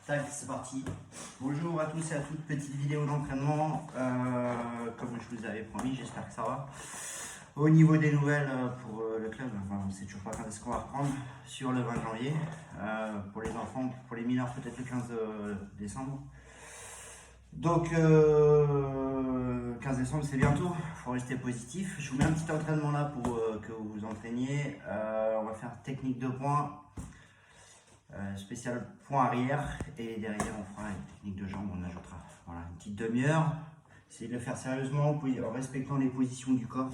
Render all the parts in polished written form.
Tac, c'est parti. Bonjour à tous et à toutes, petite vidéo d'entraînement. Comme je vous avais promis, j'espère que ça va. Au niveau des nouvelles pour le club, enfin, on ne sait toujours pas quand est-ce qu'on va reprendre sur le 20 janvier. Pour les enfants, pour les mineurs, peut-être le 15 décembre. Donc, 15 décembre, c'est bientôt. Il faut rester positif. Je vous mets un petit entraînement là pour que vous vous entraîniez. On va faire technique de poing. Spécial point arrière et derrière on fera une technique de jambe, on ajoutera voilà, une petite demi-heure. Essayez de le faire sérieusement en respectant les positions du corps.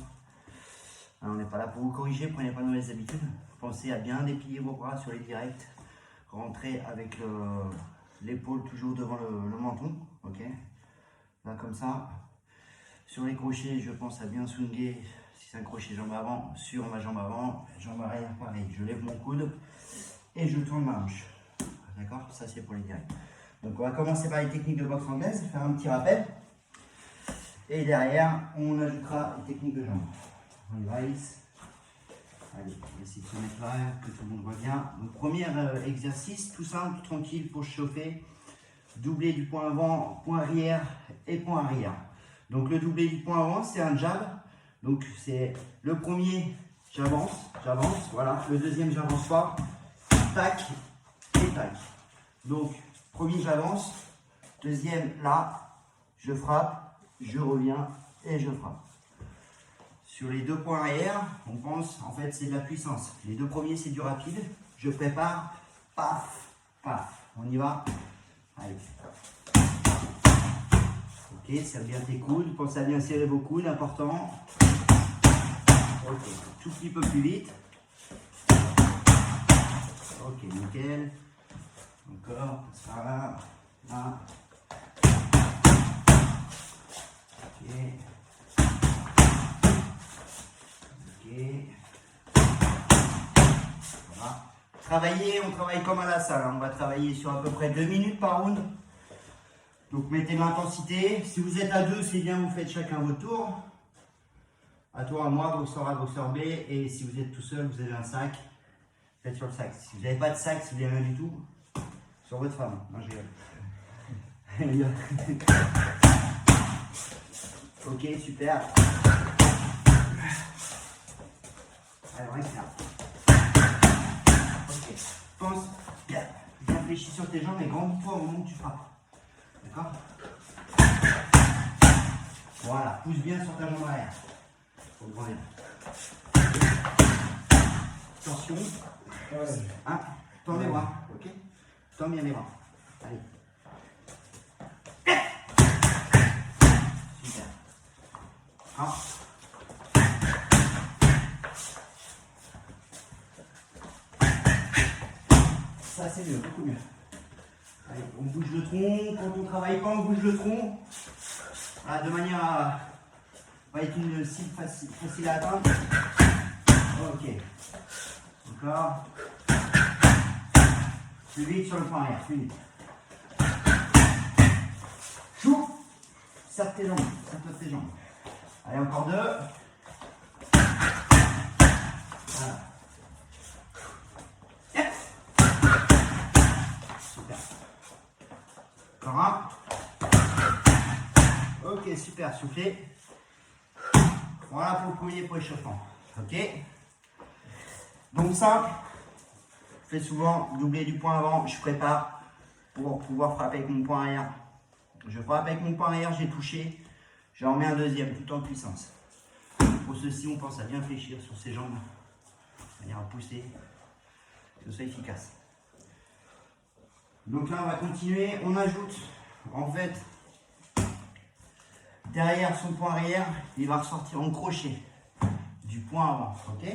Alors, on n'est pas là pour vous corriger, prenez pas de mauvaises habitudes. Pensez à bien déplier vos bras sur les directs, rentrez avec l'épaule toujours devant le menton, ok. Là comme ça. Sur les crochets, je pense à bien swinger, si c'est un crochet jambe avant, sur ma jambe avant, jambe arrière pareil, je lève mon coude et je tourne ma hanche. D'accord? Ça c'est pour les directs. Donc on va commencer par les techniques de boxe anglaise, faire un petit rappel. Et derrière, on ajoutera les techniques de jambes. On y va, Alice. Allez, on va essayer de se mettre là, que tout le monde voit bien. Donc premier exercice, tout simple, tranquille pour chauffer. Doublé du point avant, point arrière et point arrière. Donc le doublé du point avant, c'est un jab. Donc c'est le premier, j'avance, voilà. Le deuxième, j'avance pas. Tac et tac. Donc, premier, j'avance. Deuxième, là, je frappe, je reviens et je frappe. Sur les deux points arrière, on pense, en fait, c'est de la puissance. Les deux premiers, c'est du rapide. Je prépare, paf, paf. On y va. Allez. Ok, serre bien tes coudes. Pensez à bien serrer vos coudes, important. Ok, tout petit peu plus vite. Ok, nickel. Encore, ça va. Là. Ok. Ok. Voilà. Travailler, on travaille comme à la salle. On va travailler sur à peu près 2 minutes par round. Donc mettez de l'intensité. Si vous êtes à deux, c'est bien, vous faites chacun votre tour. À toi, à moi, boxeur A, boxeur B. Et si vous êtes tout seul, vous avez un sac. Faites sur le sac. Si vous n'avez pas de sac, si vous n'avez rien du tout, sur votre femme. Non, je rigole. Ok, super. Allez, on reste là. Ok. Pense bien. Bien fléchis sur tes jambes et grandis-toi au moment où tu frappes. D'accord? Voilà. Pousse bien sur ta jambe arrière. Pour le grandir. Attention. Hein? Tends les bras, ok? Tends bien les bras. Allez. Super. Ah. Ça c'est mieux, beaucoup mieux. Allez, on bouge le tronc. Quand on ne travaille pas, on bouge le tronc. Voilà, de manière à être une cible facile à atteindre. Ok. Encore. Plus vite sur le point arrière, plus vite. Chou. Serre tes jambes, serre tes jambes. Allez, encore deux. Voilà. Yep. Super. Encore un. Ok, super, soufflez. Voilà pour le premier pour échauffement. Ok. Donc simple. Je fais souvent doubler du point avant, je prépare pour pouvoir frapper avec mon point arrière. Je frappe avec mon point arrière, j'ai touché, j'en remets un deuxième tout en puissance. Pour ceci, on pense à bien fléchir sur ses jambes, de manière à pousser, que ce soit efficace. Donc là, on va continuer, on ajoute en fait derrière son point arrière, il va ressortir en crochet du point avant, ok?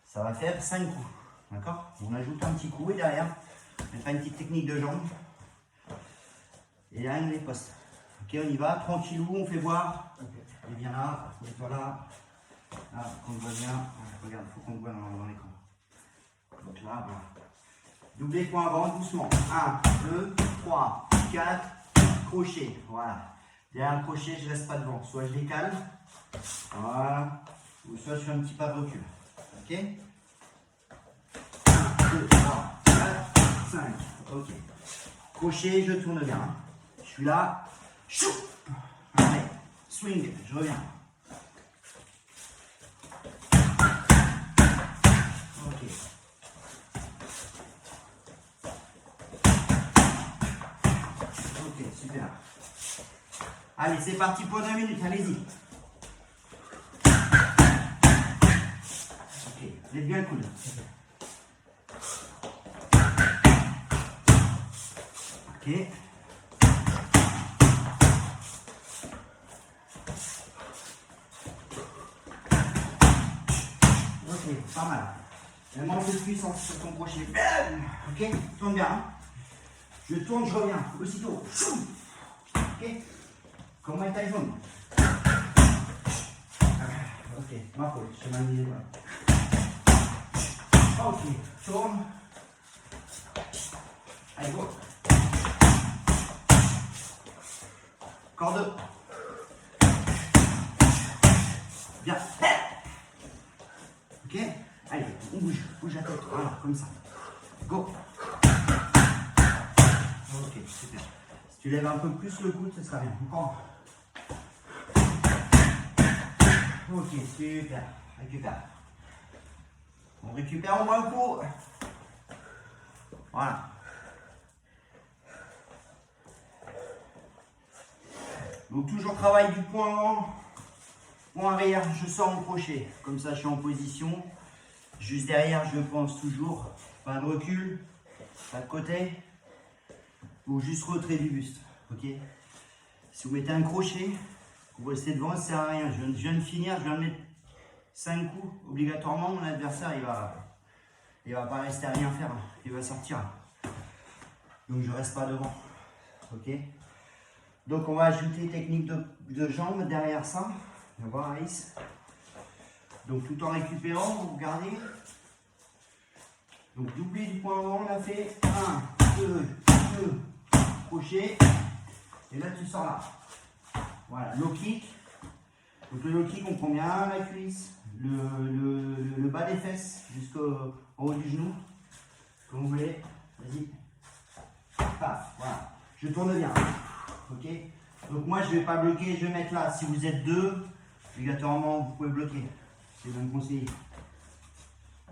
Ça va faire 5 coups. D'accord? On ajoute un petit coup et derrière, on fait une petite technique de jambe. Et là, on les poste. Ok, on y va, tranquillou, on fait voir. Et bien là, mets-toi là. Là, on voit bien. Regarde, il faut qu'on voit dans l'écran. Donc là, voilà. Doublé point avant, doucement. 1, 2, 3, 4, crochet. Voilà. Derrière le crochet, je ne reste pas devant. Soit je décale. Voilà. Ou soit je fais un petit pas de recul. Ok? 1, 2, 3, 4, 5. Ok. crochet, je tourne bien. Je suis là. Chou. Allez, swing, je reviens. Ok. Ok, super. Allez, c'est parti pour 2 minutes, allez-y. Ok, lève bien le coude. Ok. Ok, pas mal. Mets-moi un peu de puissance sur ton crochet. Ok, tourne bien. Hein. Je tourne, je reviens. Aussitôt. Ok. Comme Mike Tyson. Ok, ma faute, je m'en mis les doigts. Ok, tourne. Allez, go. Encore 2. Bien. Ok. Allez, on bouge. Bouge la tête. Voilà, comme ça. Go. Ok, super. Si tu lèves un peu plus le coude, ce sera bien. Encore. Ok, super. Récupère. On récupère au moins le coup. Voilà. Donc toujours travail du point avant, point arrière, je sors mon crochet. Comme ça, je suis en position. Juste derrière, je pense toujours. Pas de recul, pas de côté. Ou juste retrait du buste. Ok. Si vous mettez un crochet, vous restez devant, ça ne sert à rien. Je viens de finir, je viens de mettre 5 coups. Obligatoirement, mon adversaire, il va pas rester à rien faire. Il va sortir. Donc je reste pas devant. Ok. Donc on va ajouter technique de jambes derrière ça. On va voir Alice. Donc tout en récupérant, vous regardez. Donc doublé du point avant, on a fait 1, 2, crochet. Et là tu sors là. Voilà, low kick. Donc le low kick, on prend bien la cuisse, le bas des fesses jusqu'en haut du genou. Comme vous voulez. Vas-y. Paf, voilà. Je tourne bien. Ok. Donc moi je ne vais pas bloquer, je vais mettre là. Si vous êtes 2, obligatoirement vous pouvez bloquer. C'est même conseillé.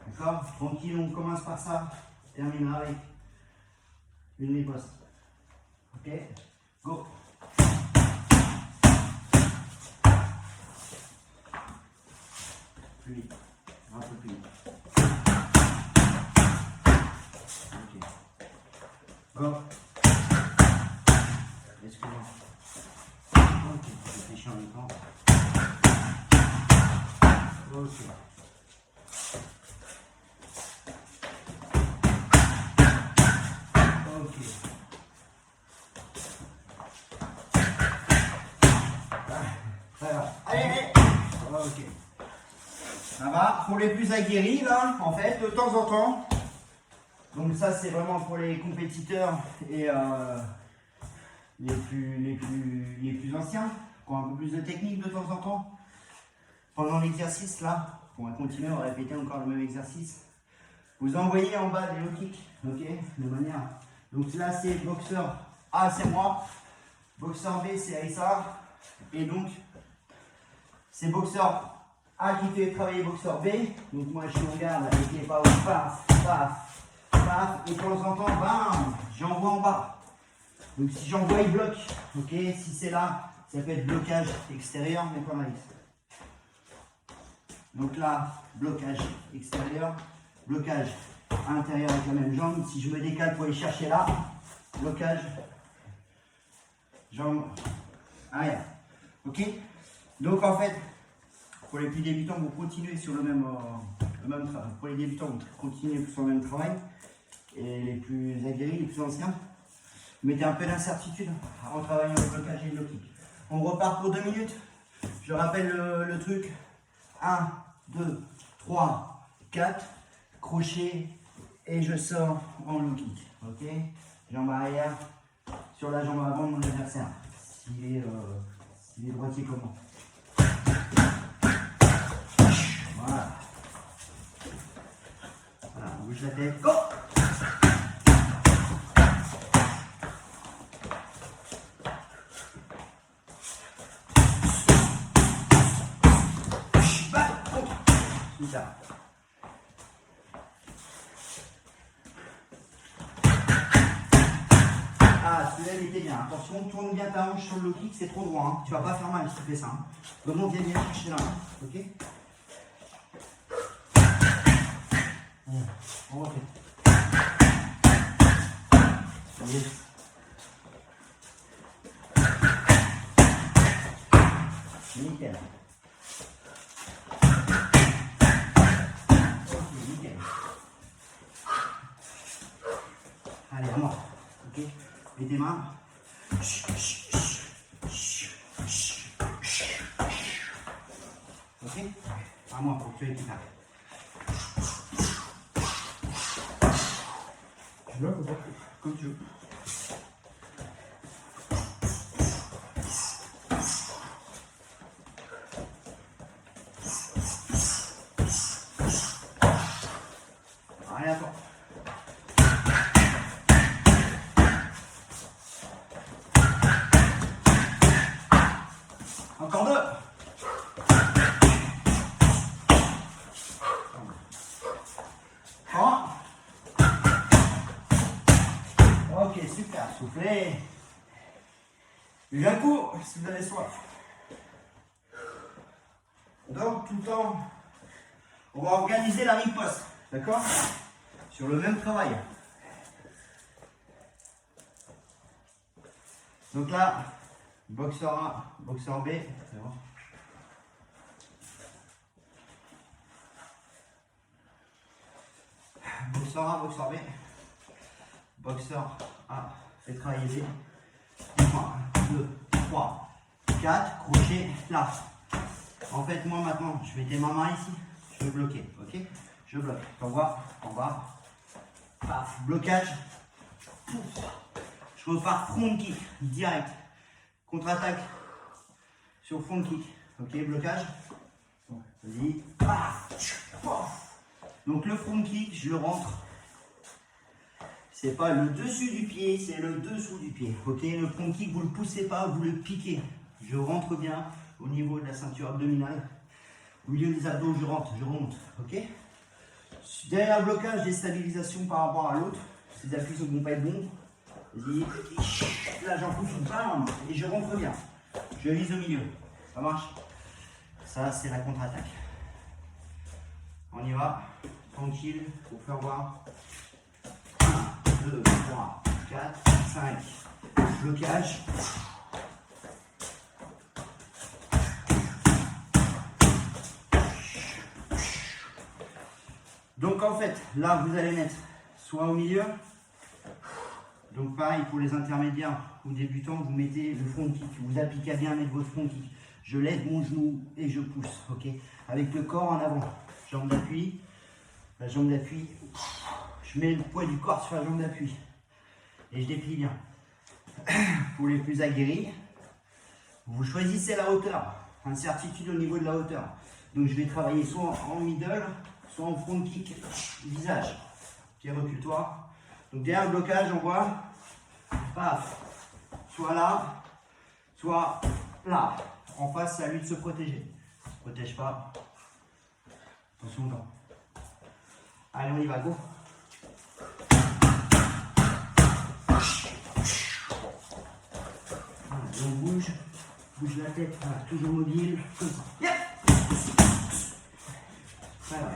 D'accord. Tranquille, on commence par ça. Terminera avec une riposte. Ok. Go. Plus vite. Un peu plus vite. Ok. Go. Excuse-moi. Ok, je réfléchis en même temps. Ok. Ok. Ça va. Allez, allez. Ok. Ça va. Pour les plus aguerris, là, en fait, de temps en temps. Donc ça, c'est vraiment pour les compétiteurs et les plus anciens, qui ont un peu plus de technique de temps en temps. Pendant l'exercice, là, on va continuer, on va répéter encore le même exercice. Vous envoyez en bas des low kicks, ok, de manière. Donc là, c'est boxeur A, c'est moi. Boxeur B, c'est Aïssa. Et donc, c'est boxeur A qui fait travailler boxeur B. Donc moi, je suis en garde avec les pas paf, paf, paf. Et de temps en temps, bam, j'envoie en bas. Donc si j'envoie, il bloque. Ok, si c'est là, ça peut être blocage extérieur, mais pas mal. Donc là, blocage extérieur, blocage intérieur avec la même jambe. Si je me décale pour aller chercher là, blocage, jambe arrière. Ok. Donc en fait, pour les plus débutants, vous continuez sur le même travail. Pour les débutants, vous continuez sur le même travail. Et les plus aguerris, les plus anciens, vous mettez un peu d'incertitude en travaillant le blocage et le kick. On repart pour 2 minutes. Je rappelle le truc. 1, 2, 3, 4, crochet et je sors en low kick. Ok. Jambe arrière sur la jambe avant de mon adversaire. S'il est droitier comme moi. Voilà. Voilà, on bouge la tête. Go! ça. Ah, celui-là il était bien. Attention, tourne bien ta hanche sur le low kick, c'est trop droit. Hein. Tu vas pas faire mal si tu fais ça. Hein. Remonte bien chercher là. Ok. On refait. Yes. Nickel. Ok, nickel. Allez, à moi. Ok. Mets tes mains. Ok. À moi pour que tu aies tout ça. Tu veux ou pas? Comme tu veux. Allez, à toi. Encore deux. Trois. Ok, super. Soufflez. Buvez un coup si vous avez soif. Donc, tout le temps, on va organiser la riposte. D'accord? Sur le même travail. Donc là, boxeur A, boxeur B. C'est bon. Boxeur A, boxeur B. Boxeur A, fait travailler B. 1, 2, 3, 4, crochet là. En fait, moi maintenant, je mets ma main ici, je vais bloquer, ok? Je bloque, t'envoies, en bas, paf, blocage, pouf. Je repars front kick, direct, contre-attaque, sur front kick, ok? Blocage, vas-y, paf, pouf. Donc le front kick, je le rentre, c'est pas le dessus du pied, c'est le dessous du pied, ok? Le front kick, vous le poussez pas, vous le piquez, je rentre bien au niveau de la ceinture abdominale. Au milieu des abdos, je rentre, je remonte. Ok. Derrière le blocage, déstabilisation par rapport à l'autre. Ces appuis ne vont pas être bons. Vas-y. Là, j'en pousse une palme et je rentre bien. Je vise au milieu. Ça marche? Ça, c'est la contre-attaque. On y va. Tranquille, pour faire voir. 1, 2, 3, 4, 5. Blocage. Donc en fait, là vous allez mettre soit au milieu, donc pareil pour les intermédiaires ou débutants, vous mettez le front kick, vous appliquez à bien mettre votre front kick. Je lève mon genou et je pousse, ok? Avec le corps en avant, jambe d'appui, la jambe d'appui, je mets le poids du corps sur la jambe d'appui et je déplie bien. Pour les plus aguerris, vous choisissez la hauteur, incertitude au niveau de la hauteur. Donc je vais travailler soit en middle, soit en front kick, visage. Ok, recule-toi. Donc derrière le blocage, on voit, paf, soit là, soit là. En face, c'est à lui de se protéger. Ne se protège pas. Attention au dents. Allez, on y va, go. Voilà, et on bouge la tête, voilà, toujours mobile, comme ça. Yep. Voilà.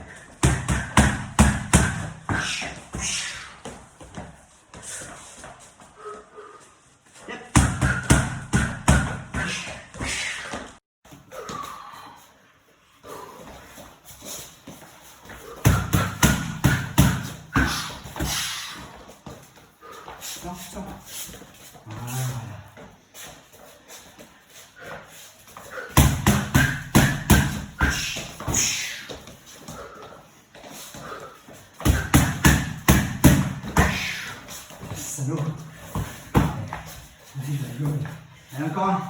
Salaud. Allez, encore un.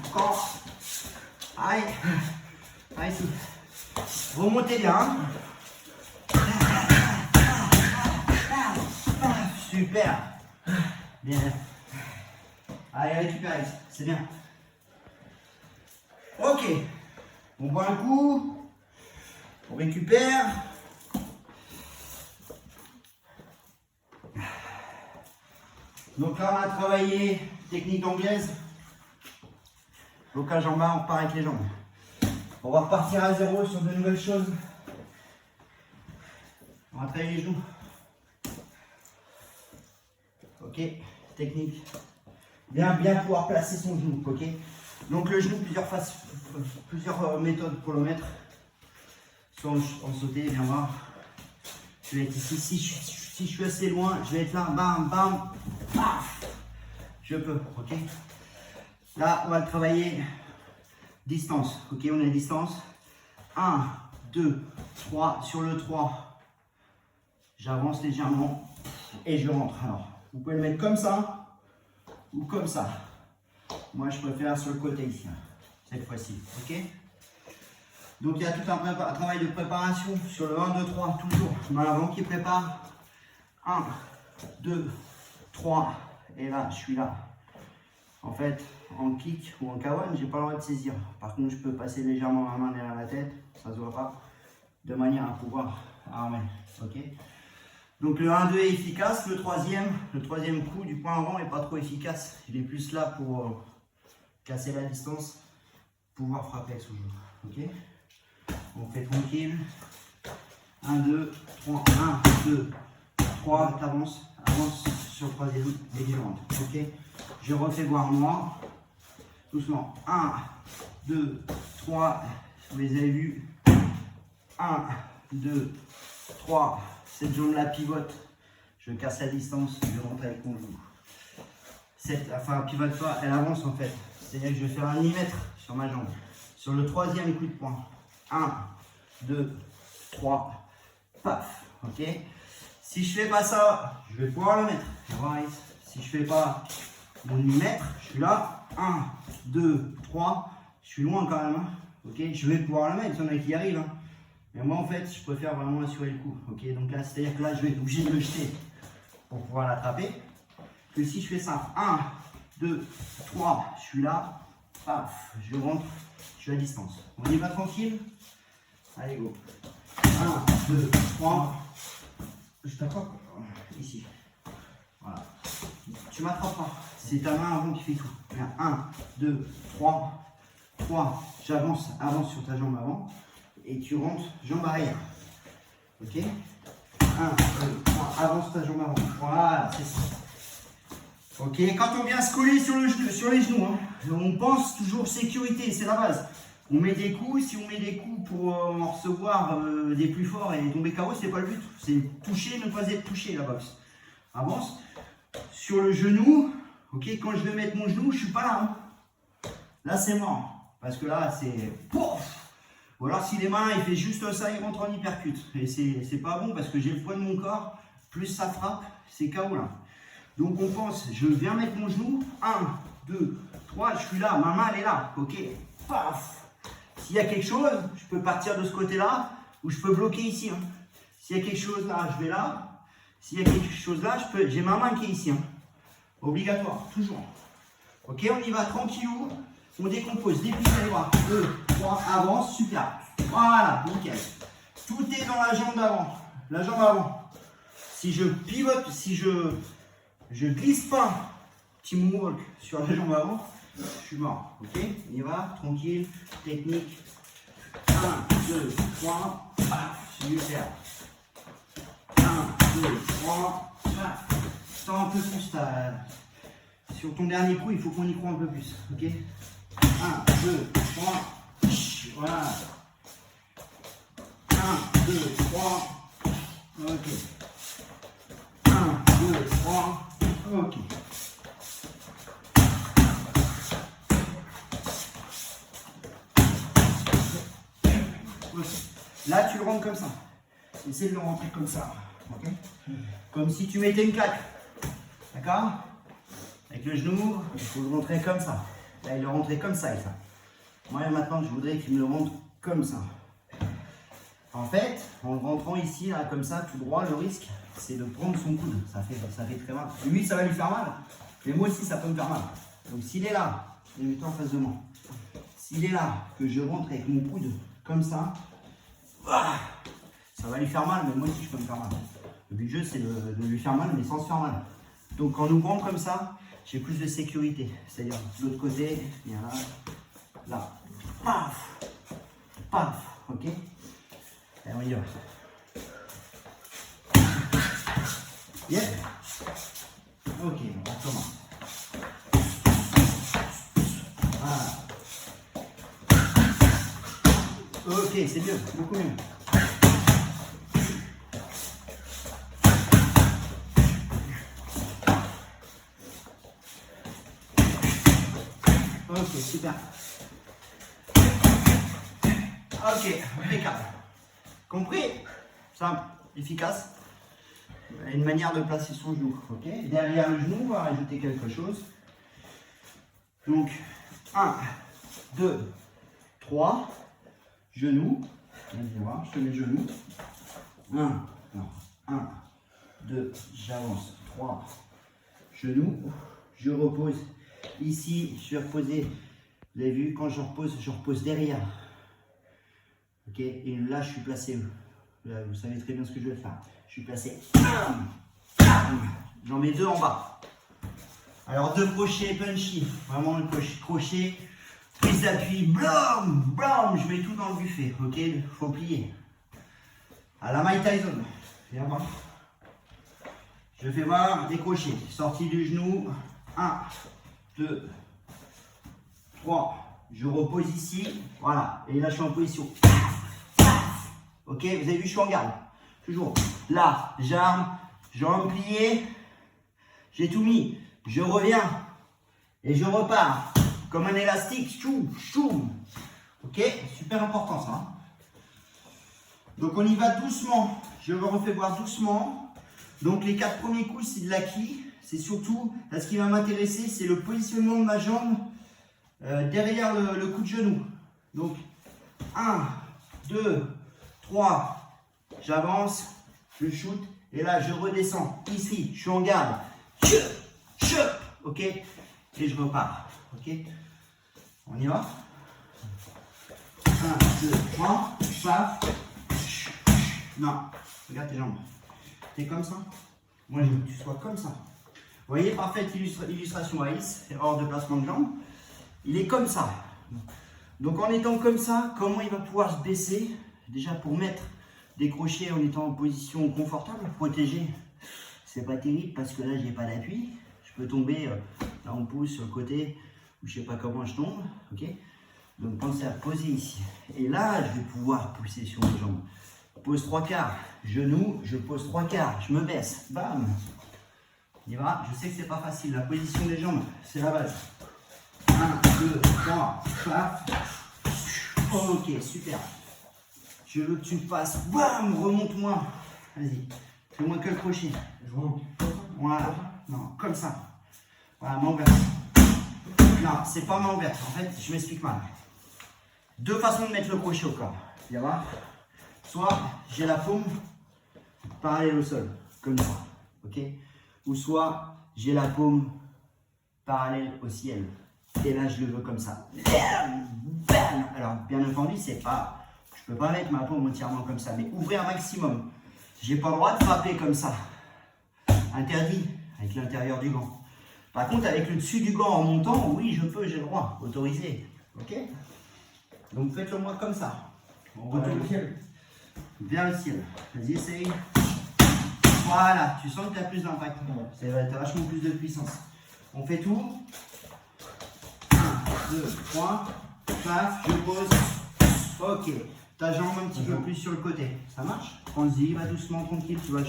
Encore. Allez. Allez, remontez bien. Super. Bien. Allez, récupère, c'est bien. Ok. On boit un coup. On récupère. Donc là, on a travaillé technique anglaise. Blocage en bas, on repart avec les jambes. On va repartir à zéro sur de nouvelles choses. On va travailler les genoux. Ok, technique. Bien pouvoir placer son genou. Ok. Donc le genou, plusieurs méthodes pour le mettre. Soit en sauter, viens voir. Je vais être ici. Si je suis assez loin, je vais être là. Bam, bam, paf. Je peux. Ok. Là, on va travailler distance. Ok, on est à distance. 1, 2, 3. Sur le 3, j'avance légèrement et je rentre. Alors, vous pouvez le mettre comme ça ou comme ça. Moi, je préfère sur le côté ici, cette fois-ci. Ok. Donc, il y a tout un travail de préparation sur le 1, 2, 3, toujours. Main avant qui prépare. 1, 2, 3. Et là, je suis là. En fait, en kick ou en kawan, j'ai pas le droit de saisir. Par contre, je peux passer légèrement ma main derrière la tête, ça se voit pas, de manière à pouvoir armer. Ok. Donc le 1-2 est efficace, le troisième coup du point avant est pas trop efficace. Il est plus là pour casser la distance, pouvoir frapper avec son genou. Ok. On fait tranquille. 1, 2, 3, 1, 2, 3, t'avances, avance sur le troisième et tu rentres. Ok. Je refais voir moi. Doucement. 1, 2, 3. Vous les avez vus. 1, 2, 3. Cette jambe-là pivote. Je casse la distance. Je rentre avec mon genou. Enfin, elle pivote pas. Elle avance en fait. C'est-à-dire que je vais faire un millimètre sur ma jambe. Sur le troisième coup de poing. 1, 2, 3. Paf. Ok. Si je fais pas ça, je vais pouvoir le mettre. Si je fais pas mon millimètre, je suis là. 1, 2, 3. Je suis loin quand même. Hein. Ok. Je vais pouvoir le mettre. Il y en a qui y arrivent. Hein. Mais moi, en fait, je préfère vraiment assurer le coup. Ok. Donc là, c'est-à-dire que là, je vais être obligé de le jeter pour pouvoir l'attraper. Que si je fais ça, 1, 2, 3, je suis là. Paf. Je rentre. Je suis à distance. On y va tranquille. Allez, go. 1, 2, 3. Je t'attrape ici. Voilà. Tu m'attrapes pas. C'est ta main avant qui fait tout. 1, 2, 3. 3. J'avance, avance sur ta jambe avant. Et tu rentres jambe arrière. Ok. 1, 2, 3. Avance ta jambe avant. Voilà, c'est ça. Ok. Quand on vient se coller sur les genoux, hein, on pense toujours sécurité, c'est la base. On met des coups, si on met des coups pour en recevoir des plus forts et tomber KO, c'est pas le but. C'est toucher, ne pas être touché la boxe. Avance. Sur le genou, ok, quand je vais mettre mon genou, je suis pas là. Hein. Là, c'est mort. Parce que là, c'est pouf. Ou alors, si les mains, il fait juste ça, il rentre en hypercute. Et c'est pas bon parce que j'ai le poids de mon corps, plus ça frappe, c'est KO là. Donc, on pense, je viens mettre mon genou. 1, 2, 3, je suis là. Ma main, elle est là. Ok. Paf. S'il y a quelque chose, je peux partir de ce côté-là ou je peux bloquer ici. Hein. S'il y a quelque chose là, je vais là. S'il y a quelque chose là, j'ai ma main qui est ici. Hein. Obligatoire, toujours. Ok, on y va tranquillou. On décompose. Déplie les bras. 2, 3, avance, super. Voilà, nickel. Tout est dans la jambe d'avant. La jambe avant. Si je pivote, si je glisse pas, petit moonwalk sur la jambe avant, je suis mort. Ok, on y va, tranquille, technique. 1, 2, 3, super. 1, 2, 3, tends un peu plus sur ton dernier coup, il faut qu'on y croit un peu plus. Ok, 1, 2, 3, voilà. 1, 2, 3, ok. 1, 2, 3, ok. Là, tu le rentres comme ça. Essaye de le rentrer comme ça. Okay, comme si tu mettais une claque. D'accord? Avec le genou, il faut le rentrer comme ça. Là, il le rentrait comme ça et ça. Moi, maintenant, je voudrais qu'il me le rentre comme ça. En fait, en rentrant ici, là, comme ça, tout droit, le risque, c'est de prendre son coude. Ça fait très mal. Lui, ça va lui faire mal. Mais moi aussi, ça peut me faire mal. Donc s'il est là, et mets-toi en face de moi. S'il est là, que je rentre avec mon coude comme ça, ça va lui faire mal, mais moi aussi je peux me faire mal. Le but du jeu c'est de lui faire mal, mais sans se faire mal. Donc en ouvrant comme ça, j'ai plus de sécurité. C'est-à-dire de l'autre côté, il y a là, là, paf, paf, ok. Et on y va. Yeah. Ok, on recommence. Voilà. Ok, c'est mieux, beaucoup mieux. Ok, super. Ok, impeccable. Compris? Simple, efficace. Une manière de placer son genou. Ok. Derrière le genou, on va rajouter quelque chose. Donc, 1, 2, 3, genoux. Vas-y voir, je te mets le genou. 1, 2, j'avance. 3, genoux. Je repose. Ici, je vais reposer. Vous avez vu, quand je repose derrière. Ok. Et là, je suis placé. Là, vous savez très bien ce que je vais faire. Je suis placé. J'en mets 2 en bas. Alors 2 crochets punchy. Vraiment le crochet. Prise d'appui. Blam, blam. Je mets tout dans le buffet. Ok. Il faut plier. À la Mike Tyson. Viens voir. Je fais voir des crochets. Sortie du genou. 1, 2, 3. Je repose ici. Voilà. Et là, je suis en position. Ok. Vous avez vu, je suis en garde. Toujours là, j'arme, jambes pliées, j'ai tout mis, je reviens et je repars comme un élastique, chou, chou. Ok, super important ça. Hein. Donc on y va doucement, je me refais voir doucement. Donc les 4 premiers coups c'est de l'acquis, c'est surtout, là ce qui va m'intéresser c'est le positionnement de ma jambe derrière le coup de genou. Donc 1, 2, 3, j'avance. Je shoot et là je redescends ici, je suis en garde, ok, et je repars, ok, on y va, 1, 2, 3, paf, non, regarde tes jambes, t'es comme ça, moi je veux que tu sois comme ça, vous voyez, parfaite illustration Aïs, erreur de placement de jambes, il est comme ça, donc en étant comme ça, comment il va pouvoir se baisser, déjà pour mettre des crochets en étant en position confortable, protégée, c'est pas terrible parce que là j'ai pas d'appui, je peux tomber, là on pousse sur le côté, ou je sais pas comment je tombe, ok. Donc pensez à poser ici, et là je vais pouvoir pousser sur mes jambes, pose 3/4, genou, je pose 3/4, je me baisse, bam, on y va, je sais que c'est pas facile, la position des jambes, c'est la base, 1, 2, 3, paf, ok, super. Je veux que tu me fasses, bam, remonte-moi. Vas-y, fais-moi que le crochet. Voilà, non, comme ça. Voilà, main ouverte. Non, c'est pas main ouverte. En fait, je m'explique mal. 2 façons de mettre le crochet au corps. Viens voir. Soit j'ai la paume parallèle au sol, comme ça. Ok. Ou soit j'ai la paume parallèle au ciel. Et là, je le veux comme ça. Bam, bam. Alors, bien entendu, c'est pas. Je ne peux pas mettre ma paume entièrement comme ça, mais ouvrir un maximum. Je n'ai pas le droit de frapper comme ça. Interdit avec l'intérieur du gant. Par contre, avec le dessus du gant en montant, oui, je peux, j'ai le droit. Autorisé. Ok. Donc faites-le moi comme ça. On retourne le ciel. Vers le ciel. Vas-y, essaye. Voilà. Tu sens que tu as plus d'impact. Tu as vachement plus de puissance. On fait tout. 1, 2, 3. Paf, je pose. Ok. Ta jambe un petit peu plus sur le côté. Ça marche? Prends-y, va doucement, tranquille, tu vas 1,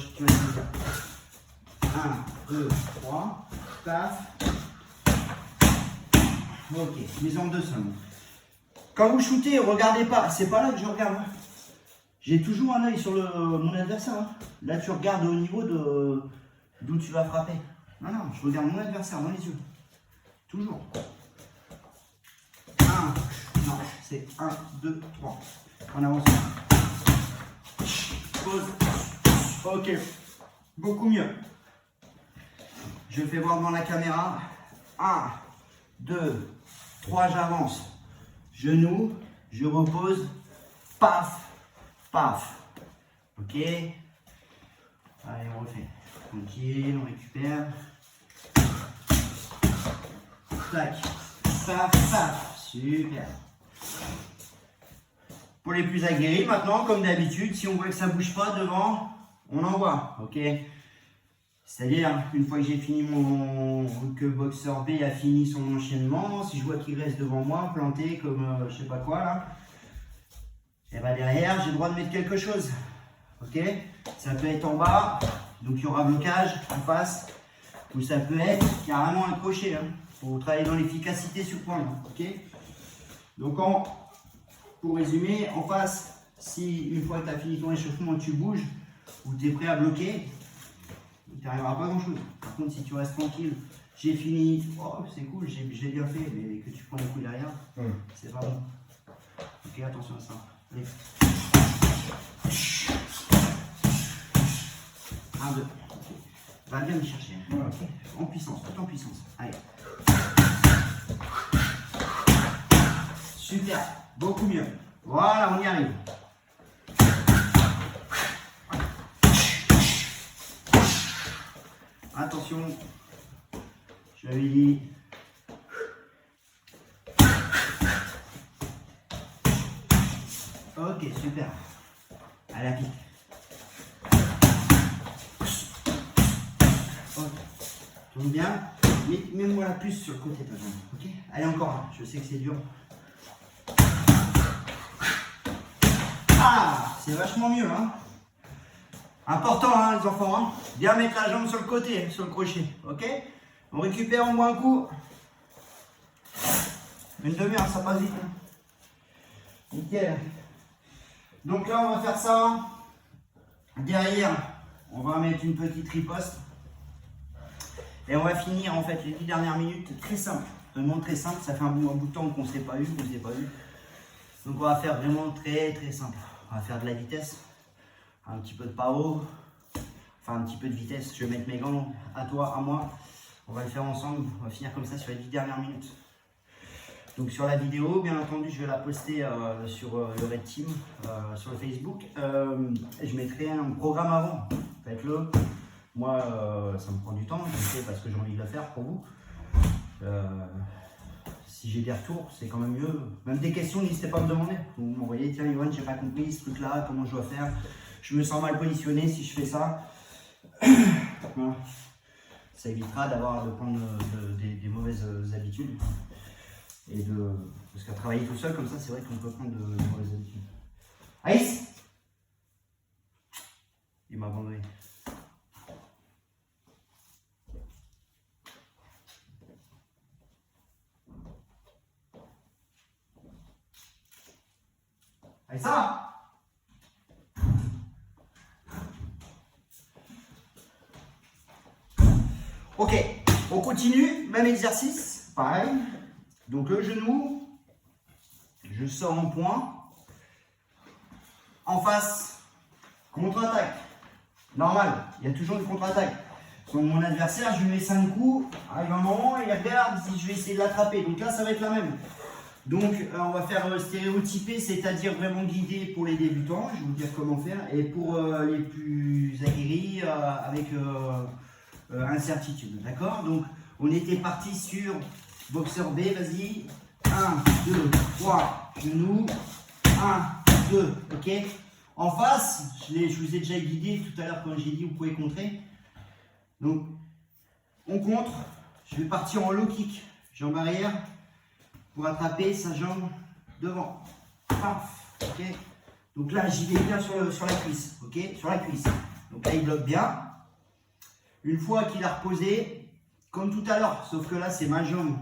2, 3, paf. Ok, mes en deux seulement. Quand vous shootez, regardez pas, c'est pas là que je regarde. J'ai toujours un œil sur mon adversaire. Hein. Là, tu regardes au niveau d'où tu vas frapper. Non, non, je regarde mon adversaire dans les yeux. Toujours. 1, non, c'est 1, 2, 3. On avance. Pause. Ok. Beaucoup mieux. Je fais voir devant la caméra. 1, 2, 3, j'avance. Genou, je repose. Paf, paf. Ok. Allez, on refait. Tranquille, on récupère. Tac, paf, paf. Super. Pour les plus aguerris, maintenant, comme d'habitude, si on voit que ça ne bouge pas devant, on envoie. Ok. C'est-à-dire, une fois que j'ai fini que boxeur B a fini son enchaînement, si je vois qu'il reste devant moi, planté comme je sais pas quoi là, et bien derrière, j'ai le droit de mettre quelque chose. Ok. Ça peut être en bas, donc il y aura blocage en face, ou ça peut être carrément un crochet. Pour travailler dans l'efficacité sur point. Ok. Donc pour résumer, en face, si une fois que tu as fini ton échauffement, tu bouges ou tu es prêt à bloquer, tu n'arriveras pas à grand chose. Par contre, si tu restes tranquille, j'ai fini, oh, c'est cool, j'ai bien fait, mais que tu prends les coups derrière, c'est pas bon. Ok, attention à ça. Allez. 1, 2. Va bien me chercher. Okay. En puissance, tout en puissance. Allez. Super, beaucoup mieux. Voilà, on y arrive. Attention, je l'avais dit. Ok, super. À la pique. Ok. Tourne bien. Mets-moi la puce sur le côté de ta jambe. Ok. Allez, encore un. Je sais que c'est dur. Ah, c'est vachement mieux, hein. Important, hein, les enfants, hein. Bien mettre la jambe sur le côté, sur le crochet, ok. On récupère, on boit un coup. Une demi-heure, ça passe vite, hein. Nickel. Donc là, on va faire ça. Derrière, on va mettre une petite riposte. Et on va finir, en fait, les 10 dernières minutes, très simple. Vraiment très simple, ça fait un bout de temps qu'on ne s'est pas eu, Donc on va faire vraiment très très simple. On va faire de la vitesse, un petit peu de power, enfin un petit peu de vitesse. Je vais mettre mes gants à toi, à moi. On va le faire ensemble, on va finir comme ça sur les 10 dernières minutes. Donc sur la vidéo, bien entendu, je vais la poster sur le Red Team, sur le Facebook. Je mettrai un programme avant, faites-le. Moi, ça me prend du temps, je sais, parce que j'ai envie de le faire pour vous. Si j'ai des retours, c'est quand même mieux. Même des questions, n'hésitez pas à me demander. Vous m'envoyez, tiens Yvonne, j'ai pas compris ce truc-là, comment je dois faire. Je me sens mal positionné si je fais ça. Voilà. Ça évitera de prendre des mauvaises habitudes. Parce qu'à travailler tout seul comme ça, c'est vrai qu'on peut prendre de mauvaises habitudes. Aïs, il m'a abandonné. Aïssa. Ok, on continue, même exercice, pareil. Donc le genou, je sors en point. En face, contre-attaque. Normal, il y a toujours une contre-attaque. Sur mon adversaire, je lui mets 5 coups, arrive un moment, il regarde si je vais essayer de l'attraper. Donc là, ça va être la même. Donc on va faire stéréotypé, c'est-à-dire vraiment guidé pour les débutants, je vais vous dire comment faire, et pour les plus aguerris avec incertitude, d'accord. Donc on était parti sur boxeur B, vas-y, 1, 2, 3, genoux, 1, 2, ok. En face, je vous ai déjà guidé tout à l'heure quand j'ai dit vous pouvez contrer. Donc on contre, je vais partir en low kick, jambe arrière, pour attraper sa jambe devant. Paf, ok. Donc là, j'y vais bien sur la cuisse, ok, sur la cuisse. Donc là, il bloque bien. Une fois qu'il a reposé, comme tout à l'heure, sauf que là, c'est ma jambe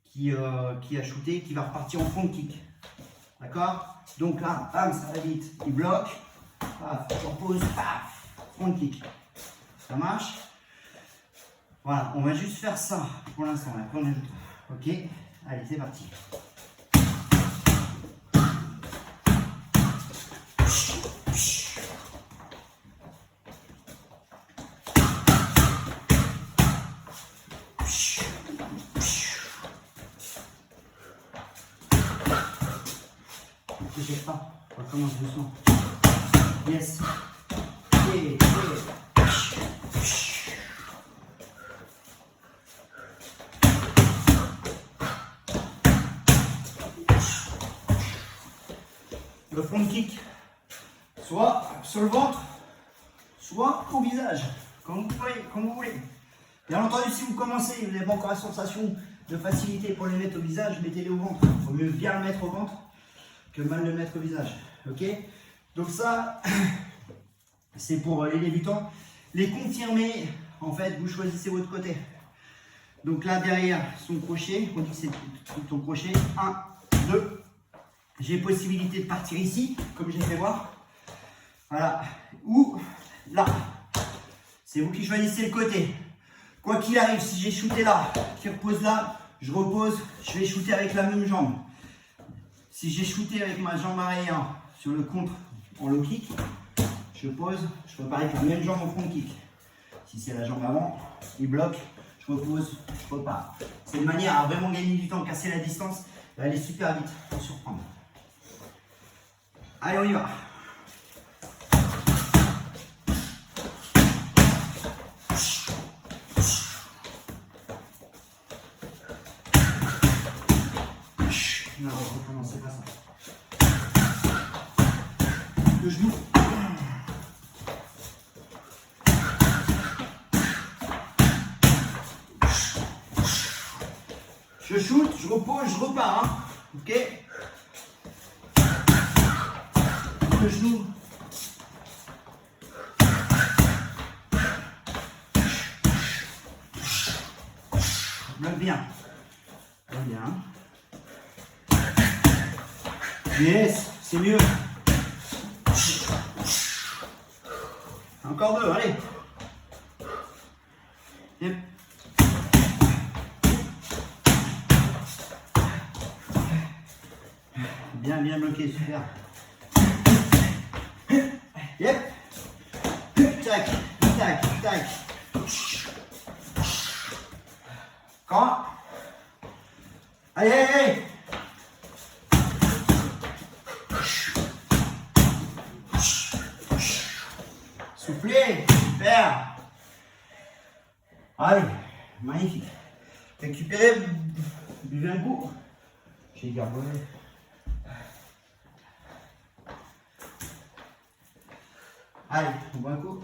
qui a shooté, qui va repartir en front kick. D'accord. Donc là, bam, ça va vite. Il bloque. Paf, je repose. Paf, front kick. Ça marche. Voilà, on va juste faire ça pour l'instant. Après, on ajoute. Ok. Allez, c'est parti. On recommence doucement. Yes. Et. Le front kick, soit sur le ventre, soit au visage, comme vous voulez. Bien entendu, si vous commencez, vous n'avez pas encore la sensation de facilité pour les mettre au visage, mettez-les au ventre. Il vaut mieux bien le mettre au ventre que mal le mettre au visage. Ok? Donc ça, c'est pour les débutants. Les confirmés, en fait, vous choisissez votre côté. Donc là, derrière son crochet, on dit que c'est ton crochet. 1, 2. J'ai possibilité de partir ici, comme j'ai fait voir. Voilà. Ou là. C'est vous qui choisissez le côté. Quoi qu'il arrive, si j'ai shooté là, qui repose là, je repose, je vais shooter avec la même jambe. Si j'ai shooté avec ma jambe arrière sur le contre en low kick, je pose, je repars avec la même jambe au front kick. Si c'est la jambe avant, il bloque, je repose, je repars. C'est une manière à vraiment gagner du temps, casser la distance et aller super vite pour surprendre. Allez, on y va. Non, on va recommencer pas ça. Le genou. Je shoot, je repose, je repars. Hein. Ok. Le genou. Bloque bien. Bloque bien. Yes, c'est mieux. Encore 2, allez. Yep. Bien bloqué, super. Yep. Tac, tac, tac. Quand? Allez, allez, allez. Soufflez, super. Allez, magnifique. Récupérez, buvez un coup. J'ai gardé. Allez, on boit un coup.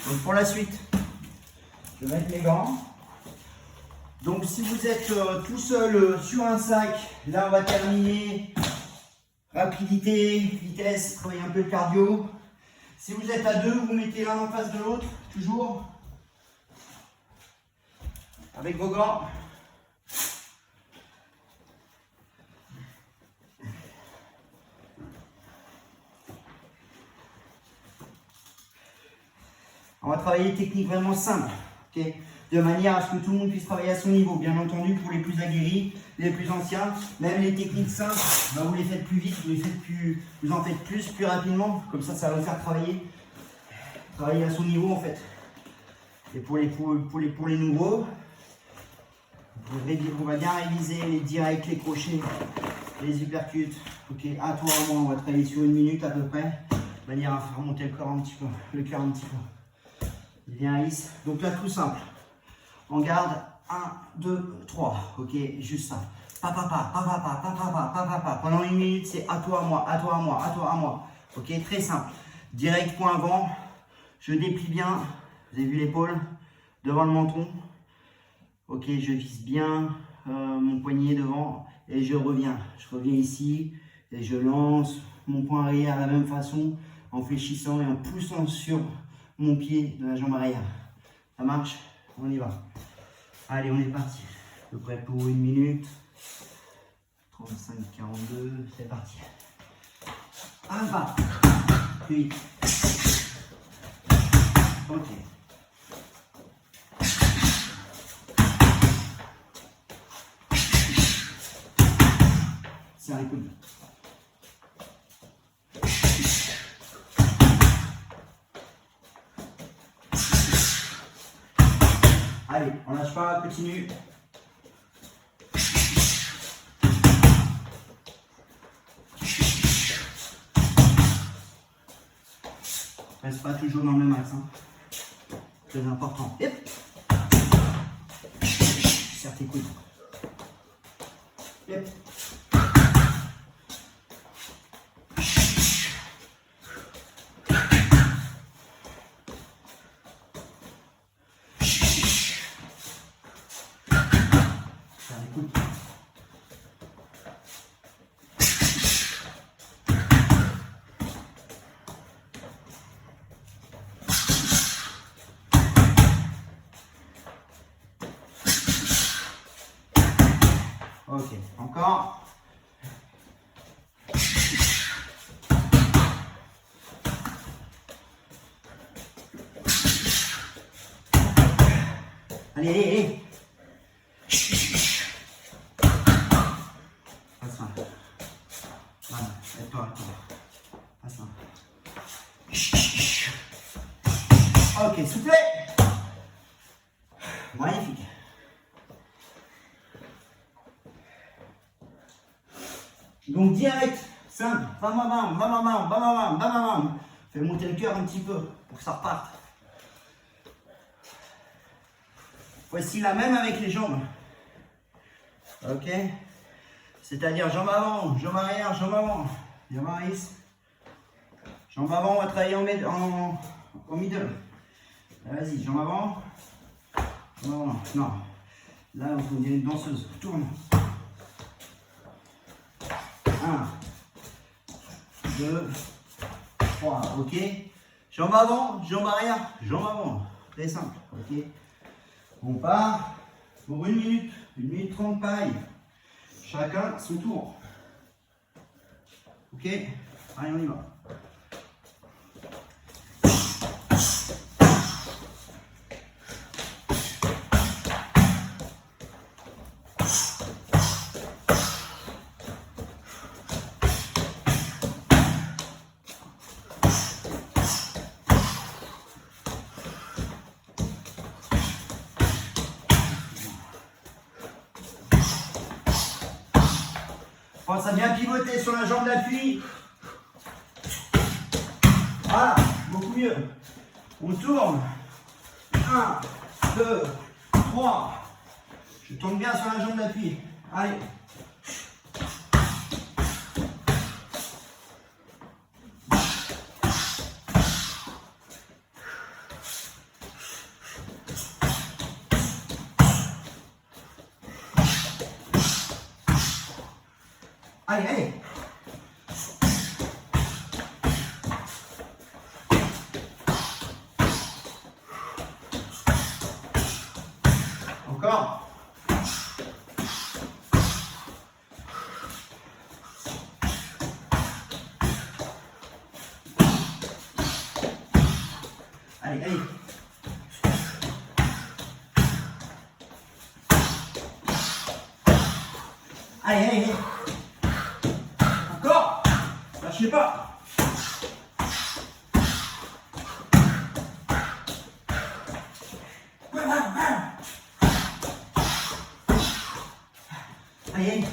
Donc pour la suite, je vais mettre mes gants. Donc si vous êtes tout seul sur un sac, là on va terminer. Rapidité, vitesse, travaillez un peu le cardio. Si vous êtes à deux, vous mettez l'un en face de l'autre, toujours. Avec vos gants. On va travailler une technique vraiment simple, okay, de manière à ce que tout le monde puisse travailler à son niveau. Bien entendu, pour les plus aguerris, les plus anciens, même les techniques simples, ben vous les faites plus vite, vous en faites plus rapidement. Comme ça, ça va vous faire travailler à son niveau en fait. Et pour les nouveaux, on va bien réviser les directs, les crochets, les uppercuts. Ok, à toi, à moi, on va travailler sur 1 minute à peu près, de manière à faire remonter le corps un petit peu, le cœur un petit peu. Il vient lisse. Donc là, tout simple. On garde 1, 2, 3. Ok, juste ça. Papa. Pendant 1 minute, c'est à toi, à moi, à toi, à moi, à toi, à moi. Ok, très simple. Direct point avant. Je déplie bien. Vous avez vu l'épaule devant le menton. Ok, je vise bien mon poignet devant et je reviens. Je reviens ici et je lance mon poing arrière de la même façon en fléchissant et en poussant sur mon pied de la jambe arrière. Ça marche? On y va. Allez, on est parti. À peu près pour 1 minute. 35, 42, c'est parti. Un pas. Puis. Ok. Serre les coudes. Allez, on lâche pas, continue. Reste pas toujours dans le même axe. Hein. Très important. Hop. Serre tes coudes. Hop. Ok, encore. Allez, allez, allez. Passe là. Voilà, aide-toi, passe là. Ok, soufflez. Magnifique. Donc direct, simple, bam bam bam, bam bam bam, bam bam bam bam. Fais monter le cœur un petit peu pour que ça reparte. Voici la même avec les jambes. Ok. C'est-à-dire jambes avant, jambes arrière, jambes avant. Jambes arrière. Jambes avant, on va travailler en middle. Vas-y, jambes avant. Jambes avant. Non. Là, on est une danseuse. Tourne. 1, 2, 3, ok. Jambes avant, jambes arrière, jambes avant. Très simple, ok. On part pour 1 minute 30 pareil. Chacun son tour. Ok, allez, on y va. Pense à bien pivoter sur la jambe d'appui. Voilà, beaucoup mieux. On tourne. 1, 2, 3. Je tourne bien sur la jambe d'appui. Allez. Allez, allez. Encore. Allez, allez. Allez, allez, allez. Encore. Lâchez pas. Allez.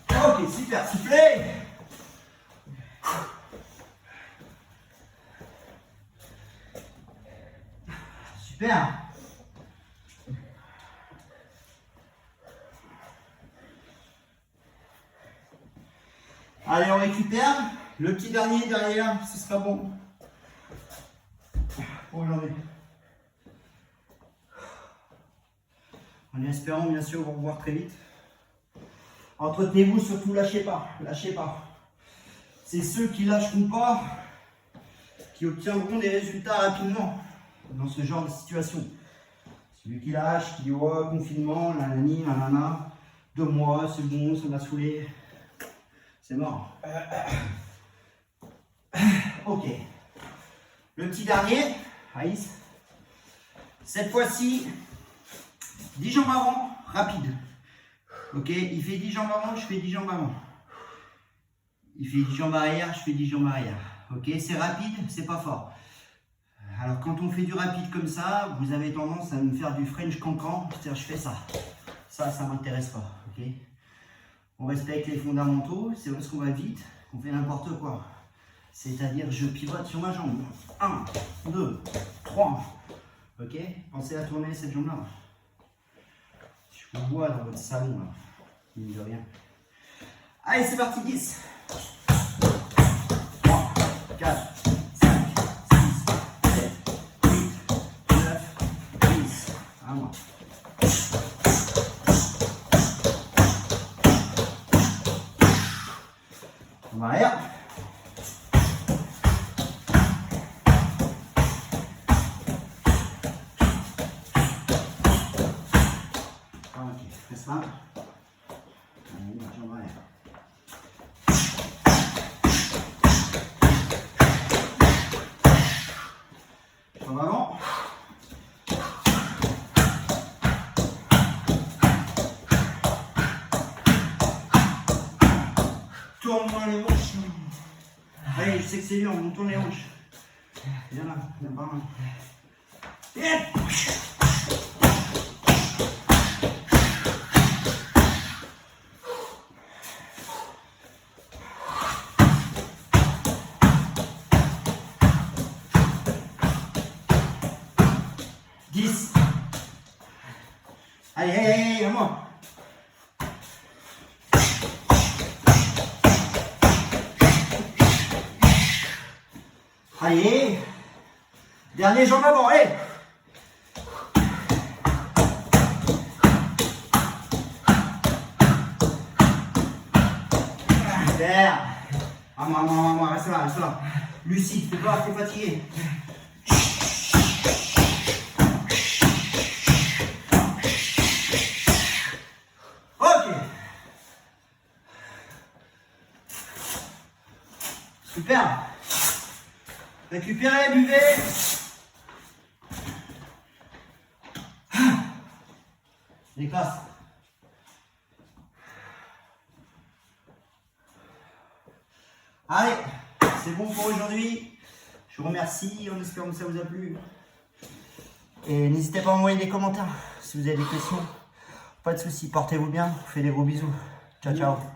Ok, super, soufflez. Super. Allez, on récupère. Le petit dernier derrière, ce sera bon pour aujourd'hui. En espérant bien sûr vous revoir très vite. Entretenez-vous, surtout lâchez pas, lâchez pas. C'est ceux qui lâcheront pas qui obtiendront des résultats rapidement dans ce genre de situation. Celui qui lâche, qui dit oh confinement, nanani, nanana, 2 mois, c'est bon, ça m'a saoulé, c'est mort. Ok. Le petit dernier, Aïs. Cette fois-ci, 10 jambes avant, rapide. Ok, il fait 10 jambes avant, je fais 10 jambes avant. Il fait 10 jambes arrière, je fais 10 jambes arrière. Ok, c'est rapide, c'est pas fort. Alors quand on fait du rapide comme ça, vous avez tendance à me faire du French cancan, c'est-à-dire je fais ça. Ça m'intéresse pas. Ok, on respecte les fondamentaux, c'est parce qu'on va vite qu'on fait n'importe quoi. C'est-à-dire je pivote sur ma jambe. 1, 2, 3. Ok? Pensez à tourner cette jambe-là. Je vous vois dans votre salon, là. Mine de rien. Allez, c'est parti, 10. 3, 4, 5, 6, 7, 8, 9, 10. À moi. On va arrière. Ok, fais ça. Allez, jambe arrière. Jambe avant. Tourne-moi les hanches. Allez, je sais que c'est dur, on tourne les hanches. Viens là, viens par là. Et... 10. Allez, allez, allez, à moi. Allez. Dernier jambe avant, allez. Super. À moi, reste là, reste là. Lucide, fais pas, t'es fatigué. Ok. Super. Récupérez, buvez. Déclasse. Allez, c'est bon pour aujourd'hui. Je vous remercie en espérant que ça vous a plu. Et n'hésitez pas à envoyer des commentaires si vous avez des questions. Pas de soucis, portez-vous bien. Je vous fais des gros bisous. Ciao, ciao.